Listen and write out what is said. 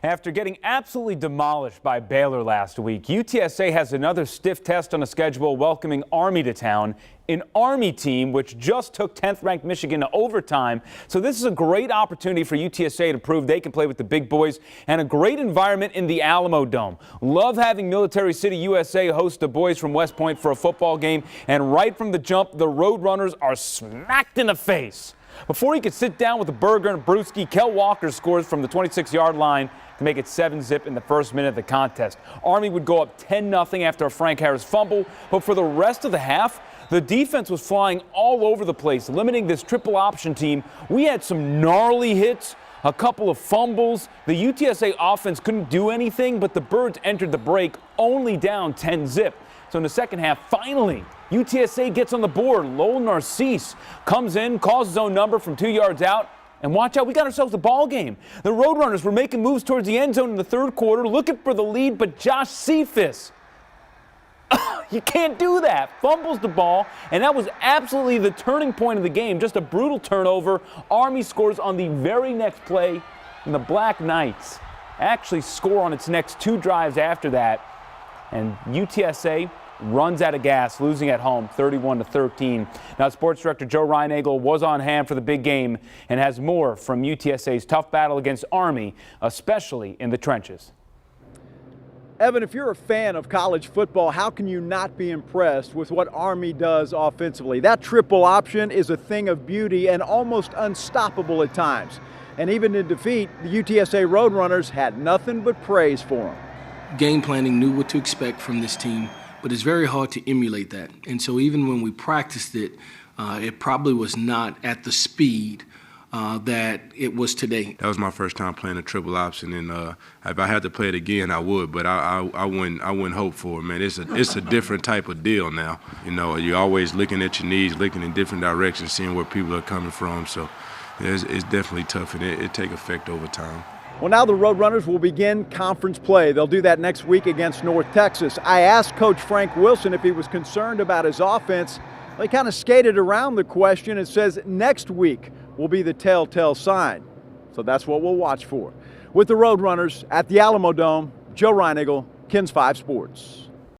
After getting absolutely demolished by Baylor last week, UTSA has another stiff test on the schedule, welcoming Army to town, an Army team which just took 10th-ranked Michigan to overtime. So this is a great opportunity for UTSA to prove they can play with the big boys, and a great environment in the Alamo Dome. Love having Military City, USA host the boys from West Point for a football game, and right from the jump, the Roadrunners are smacked in the face. Before he could sit down with a burger and a brewski, Kel Walker scores from the 26-yard line to make it 7-zip in the first minute of the contest. Army would go up 10-0 after a Frank Harris fumble, but for the rest of the half, the defense was flying all over the place, limiting this triple option team. We had some gnarly hits, a couple of fumbles. The UTSA offense couldn't do anything, but the Birds entered the break only down 10-zip. So in the second half, finally, UTSA gets on the board. Lowell Narcisse comes in, calls his own number from 2 yards out, and watch out, we got ourselves a ball game. The Roadrunners were making moves towards the end zone in the third quarter, looking for the lead, but Josh Cephas, you can't do that. Fumbles the ball, and that was absolutely the turning point of the game. Just a brutal turnover. Army scores on the very next play, and the Black Knights actually score on its next 2 drives after that, and UTSA runs out of gas, losing at home 31-13. Now, Sports Director Joe Reinagle was on hand for the big game and has more from UTSA's tough battle against Army, especially in the trenches. Evan, if you're a fan of college football, how can you not be impressed with what Army does offensively? That triple option is a thing of beauty and almost unstoppable at times. And even in defeat, the UTSA Roadrunners had nothing but praise for them. Game planning knew what to expect from this team, but it's very hard to emulate that. And so even when we practiced it, it probably was not at the speed that it was today. That was my first time playing a triple option, and if I had to play it again, I would, but I wouldn't hope for it, man. It's a different type of deal now. You know, you're always looking at your knees, looking in different directions, seeing where people are coming from. So it's definitely tough, and it take effect over time. Well, now the Roadrunners will begin conference play. They'll do that next week against North Texas. I asked Coach Frank Wilson if he was concerned about his offense. Well, he kind of skated around the question and says next week will be the telltale sign. So that's what we'll watch for. With the Roadrunners at the Alamo Dome, Joe Reinagle, KENS 5 Sports.